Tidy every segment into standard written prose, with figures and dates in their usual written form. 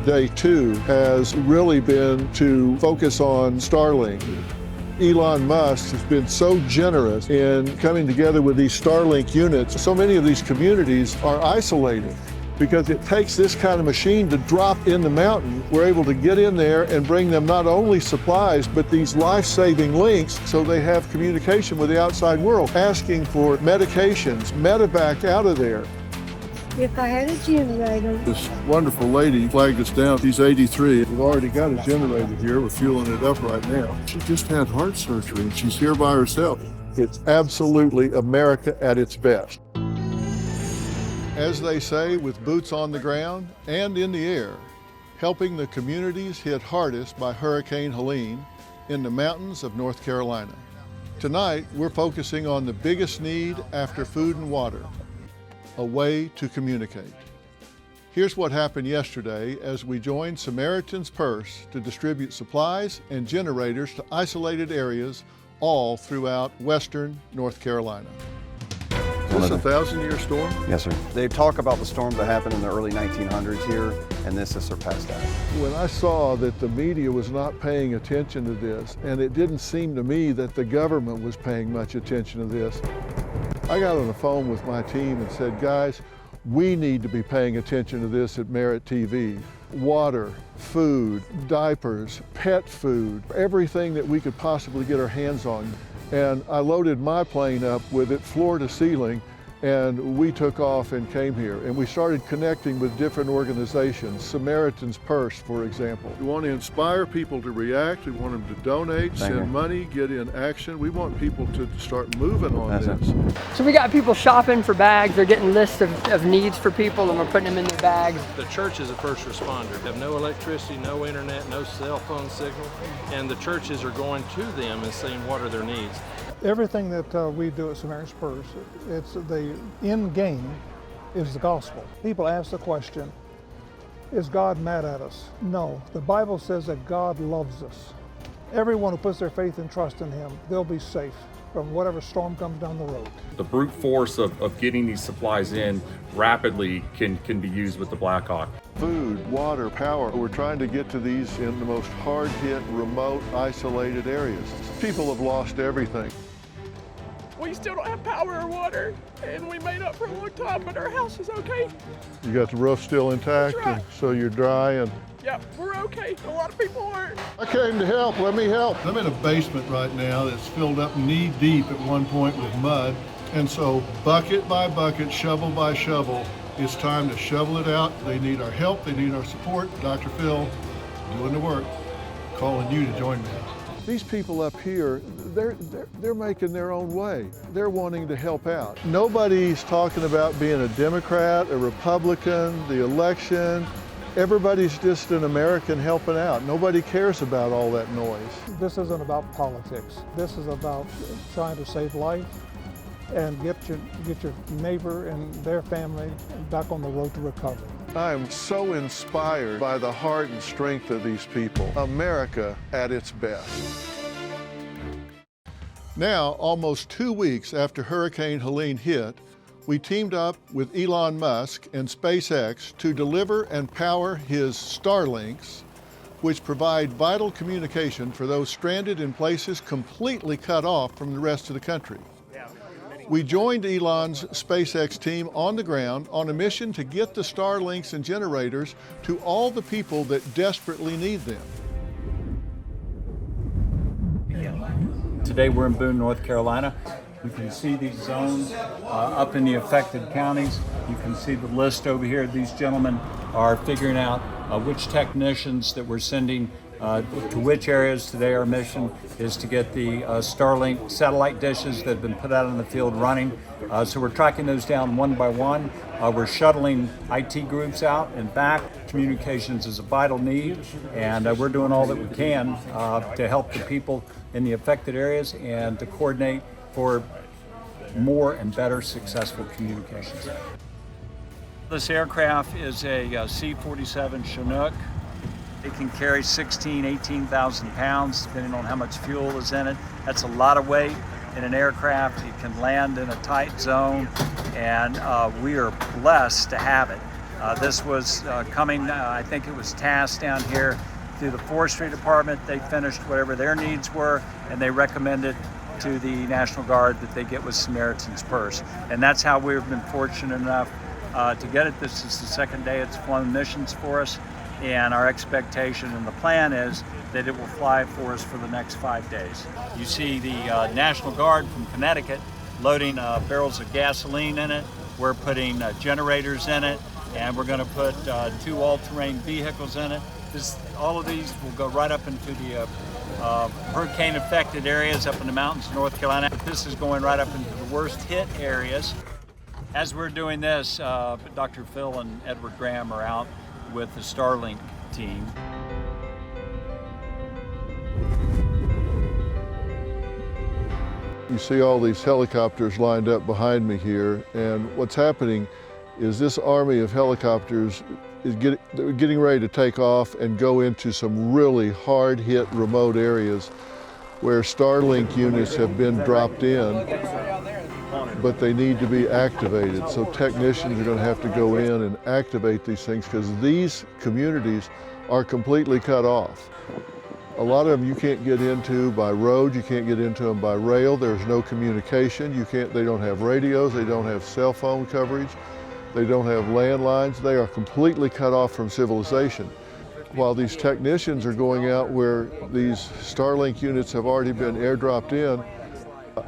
Day 2 has really been to focus on Starlink. Elon Musk has been so generous in coming together with these Starlink units. So many of these communities are isolated because it takes this kind of machine to drop in the mountain. We're able to get in there and bring them not only supplies, but these life-saving links so they have communication with the outside world, asking for medications, medevac out of there. If I had a generator. This wonderful lady flagged us down. She's 83. We've already got a generator here. We're fueling it up right now. She just had heart surgery and she's here by herself. It's absolutely America at its best. As they say, with boots on the ground and in the air, helping the communities hit hardest by Hurricane Helene in the mountains of North Carolina. Tonight, we're focusing on the biggest need after food and water, a way to communicate. Here's what happened yesterday as we joined Samaritan's Purse to distribute supplies and generators to isolated areas all throughout western North Carolina. Is this a 1,000-year storm? Yes, sir. They talk about the storms that happened in the early 1900s here, and this has surpassed that. When I saw that the media was not paying attention to this, and it didn't seem to me that the government was paying much attention to this, I got on the phone with my team and said, guys, we need to be paying attention to this at Merit TV. Water, food, diapers, pet food, everything that we could possibly get our hands on. And I loaded my plane up with it floor to ceiling, and we took off and came here. And we started connecting with different organizations, Samaritan's Purse, for example. We want to inspire people to react. We want them to donate, send money, get in action. We want people to start moving on this. So we got people shopping for bags. They're getting lists of needs for people, and we're putting them in their bags. The church is a first responder. They have no electricity, no internet, no cell phone signal, and the churches are going to them and saying what are their needs. Everything that we do at Samaritan's Purse, it's the end game is the gospel. People ask the question, is God mad at us? No, the Bible says that God loves us. Everyone who puts their faith and trust in Him, they'll be safe from whatever storm comes down the road. The brute force of getting these supplies in rapidly can be used with the Black Hawk. Food, water, power. We're trying to get to these in the most hard-hit, remote, isolated areas. People have lost everything. We still don't have power or water, and we made up for a long time, but our house is okay. You got the roof still intact, That's right. and so you're dry and... Yeah, we're okay. A lot of people aren't. I came to help, let me help. I'm in a basement right now that's filled up knee deep at one point with mud, and so bucket by bucket, shovel by shovel, it's time to shovel it out. They need our help, they need our support. Dr. Phil, doing the work, calling you to join me. These people up here, they're making their own way. They're wanting to help out. Nobody's talking about being a Democrat, a Republican, the election. Everybody's just an American helping out. Nobody cares about all that noise. This isn't about politics. This is about trying to save life and get your neighbor and their family back on the road to recovery. I am so inspired by the heart and strength of these people. America at its best. Now, almost 2 weeks after Hurricane Helene hit, we teamed up with Elon Musk and SpaceX to deliver and power his Starlinks, which provide vital communication for those stranded in places completely cut off from the rest of the country. We joined Elon's SpaceX team on the ground on a mission to get the Starlinks and generators to all the people that desperately need them. Today we're in Boone, North Carolina. You can see these zones up in the affected counties. You can see the list over here. These gentlemen are figuring out which technicians that we're sending to which areas. Today our mission is to get the Starlink satellite dishes that have been put out in the field running. So we're tracking those down one by one. We're shuttling IT groups out and back. Communications is a vital need, and we're doing all that we can to help the people in the affected areas and to coordinate for more and better successful communications. This aircraft is a C-47 Chinook. It can carry 18,000 pounds, depending on how much fuel is in it. That's a lot of weight in an aircraft. It can land in a tight zone, and we are blessed to have it. This was coming, I think it was tasked down here through the Forestry Department. They finished whatever their needs were, and they recommended to the National Guard that they get with Samaritan's Purse. And that's how we've been fortunate enough to get it. This is the second day it's flown missions for us, and our expectation and the plan is that it will fly for us for the next 5 days. You see the National Guard from Connecticut loading barrels of gasoline in it. We're putting generators in it, and we're going to put 2 all-terrain vehicles in it. All of these will go right up into the hurricane-affected areas up in the mountains of North Carolina. This is going right up into the worst-hit areas. As we're doing this, Dr. Phil and Edward Graham are out with the Starlink team. You see all these helicopters lined up behind me here, and what's happening is this army of helicopters is getting ready to take off and go into some really hard-hit remote areas where Starlink units have been dropped in, but they need to be activated. So technicians are going to have to go in and activate these things because these communities are completely cut off. A lot of them you can't get into by road, you can't get into them by rail, there's no communication, they don't have radios, they don't have cell phone coverage, they don't have landlines, they are completely cut off from civilization. While these technicians are going out where these Starlink units have already been airdropped in,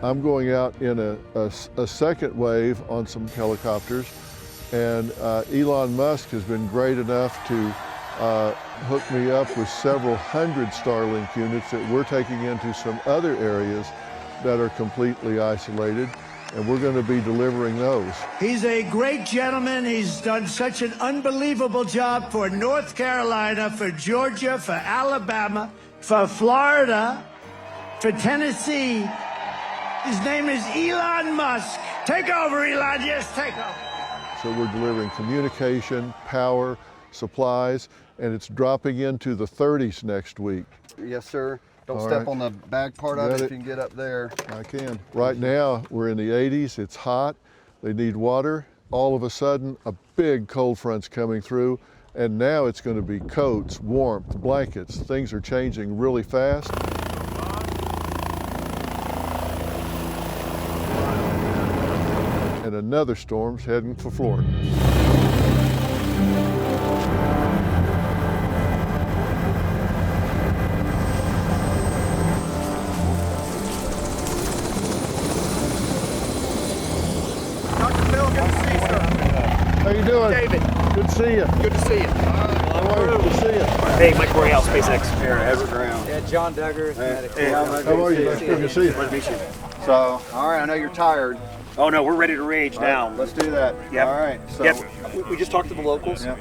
I'm going out in a second wave on some helicopters, and Elon Musk has been great enough to hook me up with several hundred Starlink units that we're taking into some other areas that are completely isolated, and we're going to be delivering those. He's a great gentleman. He's done such an unbelievable job for North Carolina, for Georgia, for Alabama, for Florida, for Tennessee. His name is Elon Musk. Take over, Elon. Yes, take over. So we're delivering communication, power, supplies, and it's dropping into the 30s next week. Yes, sir. Don't All step right. on the back part of it if you can get up there. I can. Right now, we're in the 80s, it's hot, they need water. All of a sudden, a big cold front's coming through, and now it's going to be coats, warmth, blankets. Things are changing really fast. And another storm's heading for Florida. How you doing? David. Good to see you. Good to see you. How are you? Good to see you. Hey, Mike Boreal, SpaceX. Here, Edward Graham. Yeah, John Duggar. Hey, How are you? Nice to see you. Good to meet you. So, all right, I know you're tired. Oh no, we're ready to rage now. Right, let's do that. Yep. All right. So, Yep. We just talked to the locals. Yep.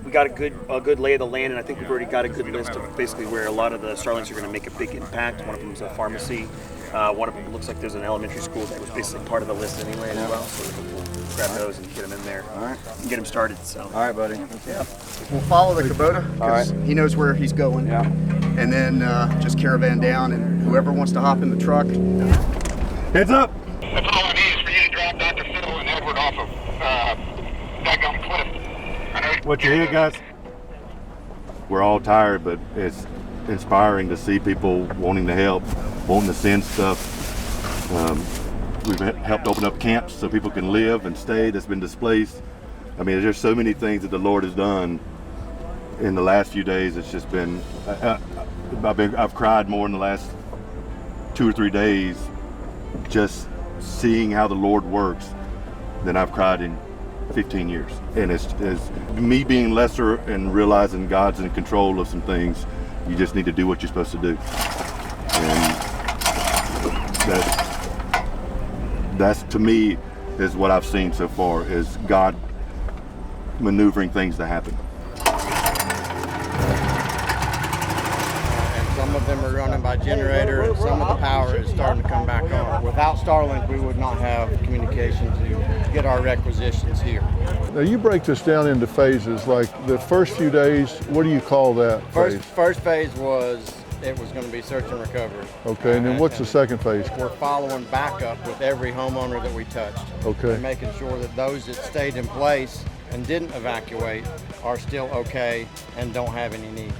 We got a good lay of the land, and I think we've already got a good list of basically where a lot of the Starlinks are going to make a big impact. One of them is a pharmacy. One of them looks like there's an elementary school that was basically part of the list anyway as well. So we'll grab those and get them in there. all right. And get them started. So. All right, buddy. Yeah. We'll follow the Kubota because All right. he knows where he's going. Yeah. And then just caravan down, and whoever wants to hop in the truck. Heads up. That's all I need is for you to drop Dr. Phil and Edward off of Daggum Cliff. What you hear, guys? We're all tired, but it's inspiring to see people wanting to help, wanting to send stuff. We've helped open up camps so people can live and stay that's been displaced. I mean, there's so many things that the Lord has done in the last few days. It's just been, I've cried more in the last 2 or 3 days just seeing how the Lord works than I've cried in 15 years. And it's me being lesser and realizing God's in control of some things. You just need to do what you're supposed to do. And that's to me is what I've seen so far, is God maneuvering things to happen. And some of them are running by generator, and some of the power is starting to come back on. Without Starlink, we would not have communication to get our requisitions here. Now you break this down into phases, like the first few days, what do you call that phase? First phase was, it was going to be search and recovery. Okay, and then what's the second phase? We're following backup with every homeowner that we touched. Okay. And making sure that those that stayed in place and didn't evacuate are still okay and don't have any needs.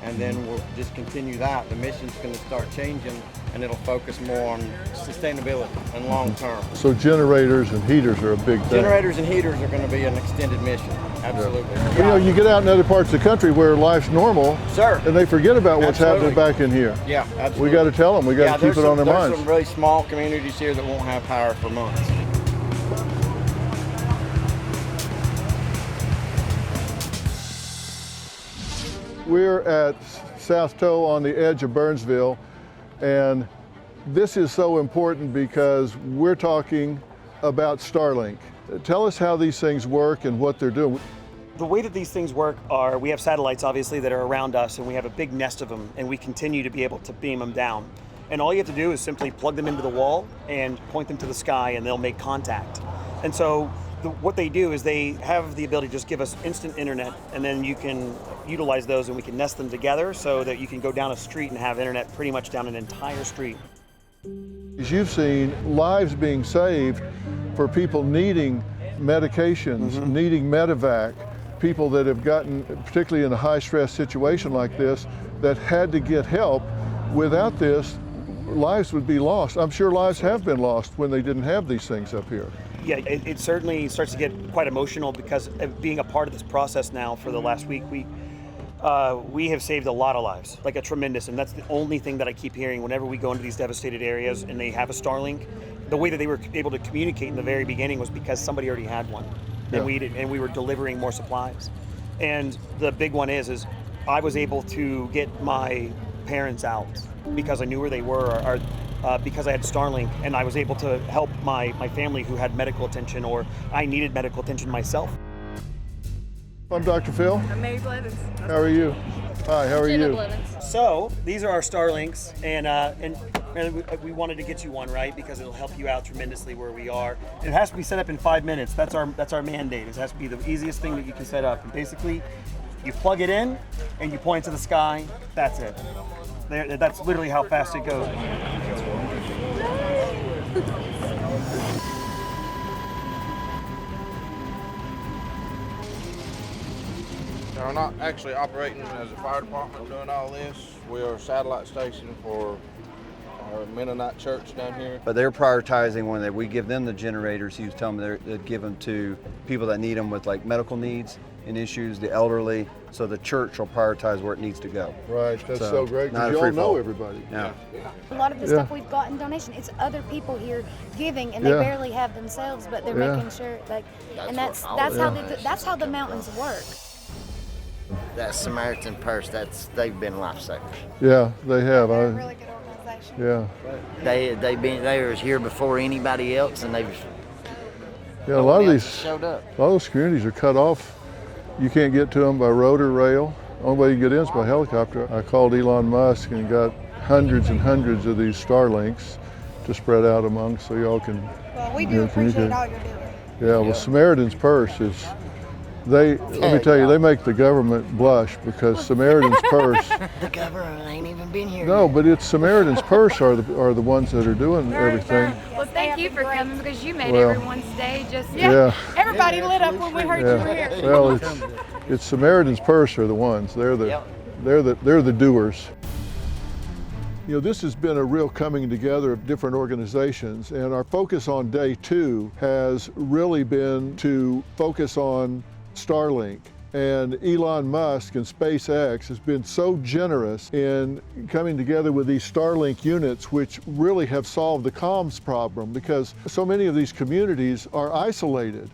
And then we'll just continue that. The mission's going to start changing, and it'll focus more on sustainability and long term. So generators and heaters are a big thing. Generators and heaters are going to be an extended mission, absolutely. Yeah. You know, you get out in other parts of the country where life's normal, sir, and they forget about what's happening back in here. Yeah, absolutely. We got to tell them, we got to keep it on their minds. There's some really small communities here that won't have power for months. We're at South Toe on the edge of Burnsville, and this is so important because we're talking about Starlink. Tell us how these things work and what they're doing. The way that these things work are, we have satellites obviously that are around us, and we have a big nest of them, and we continue to be able to beam them down. And all you have to do is simply plug them into the wall and point them to the sky, and they'll make contact. And so what they do is they have the ability to just give us instant internet, and then you can utilize those and we can nest them together so that you can go down a street and have internet pretty much down an entire street. As you've seen, lives being saved for people needing medications, needing medevac, people that have gotten, particularly in a high-stress situation like this, that had to get help. Without this, lives would be lost. I'm sure lives have been lost when they didn't have these things up here. Yeah, it certainly starts to get quite emotional because of being a part of this process now for the last week. We have saved a lot of lives, like a tremendous, and that's the only thing that I keep hearing whenever we go into these devastated areas and they have a Starlink. The way that they were able to communicate in the very beginning was because somebody already had one, and we were delivering more supplies. And the big one is I was able to get my parents out because I knew where they were, because I had Starlink, and I was able to help my family who had medical attention, or I needed medical attention myself. I'm Dr. Phil. I'm Mary Blevins. How are you? Hi, how are you? So these are our Starlinks, and we wanted to get you one, right? Because it'll help you out tremendously where we are. It has to be set up in 5 minutes. That's our mandate. It has to be the easiest thing that you can set up. And basically, you plug it in and you point to the sky. That's it. That's literally how fast it goes. We're not actually operating as a fire department doing all this. We are a satellite station for our Mennonite church down here. But they're prioritizing when we give them the generators. He was telling me they give them to people that need them with like medical needs and issues, the elderly. So the church will prioritize where it needs to go. Right, that's so great because you all know everybody. Yeah. A lot of the stuff we've got in donation, it's other people here giving, and they barely have themselves, but they're making sure, like, and that's how the mountains work. That Samaritan Purse, they've been lifesavers. Yeah, they have. They're a really good organization. Yeah. They were here before anybody else, and they've a lot of these showed up. A lot of those communities are cut off. You can't get to them by road or rail. The only way you can get in is by helicopter. I called Elon Musk and got hundreds and hundreds of these Starlinks to spread out among, so y'all can. Well, we do appreciate all you're doing. Yeah, well, Samaritan's Purse is. Let me tell you, they make the government blush because Samaritan's Purse. The government ain't even been here. No, but it's Samaritan's Purse are the ones that are doing everything. Well, thank you for coming because you made everyone's day just. Everybody lit up when we heard you were here. Well, it's Samaritan's Purse are the ones. They're the doers. You know, this has been a real coming together of different organizations, and our focus on day 2 has really been to focus on Starlink. And Elon Musk and SpaceX has been so generous in coming together with these Starlink units, which really have solved the comms problem because so many of these communities are isolated.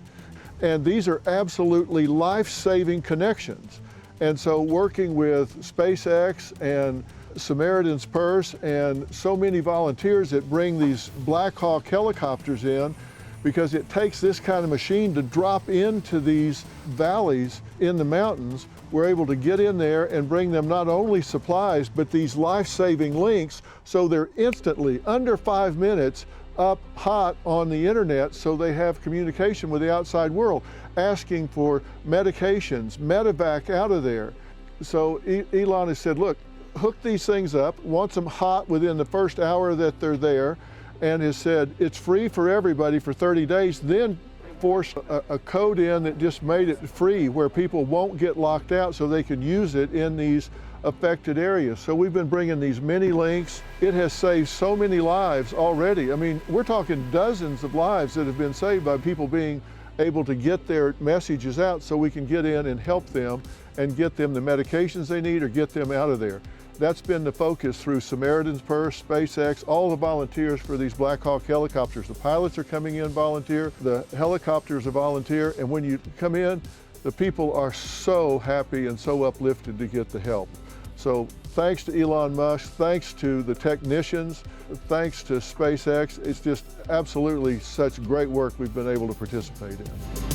And these are absolutely life-saving connections. And so working with SpaceX and Samaritan's Purse and so many volunteers that bring these Black Hawk helicopters in, because it takes this kind of machine to drop into these valleys in the mountains. We're able to get in there and bring them not only supplies, but these life-saving links, so they're instantly, under 5 minutes, up hot on the internet, so they have communication with the outside world, asking for medications, medevac out of there. So Elon has said, look, hook these things up, wants them hot within the first hour that they're there, and has said it's free for everybody for 30 days, then forced a code in that just made it free where people won't get locked out so they can use it in these affected areas. So we've been bringing these mini links. It has saved so many lives already. I mean, we're talking dozens of lives that have been saved by people being able to get their messages out so we can get in and help them and get them the medications they need or get them out of there. That's been the focus through Samaritan's Purse, SpaceX, all the volunteers for these Black Hawk helicopters. The pilots are coming in volunteer, the helicopters are volunteer, and when you come in, the people are so happy and so uplifted to get the help. So thanks to Elon Musk, thanks to the technicians, thanks to SpaceX. It's just absolutely such great work we've been able to participate in.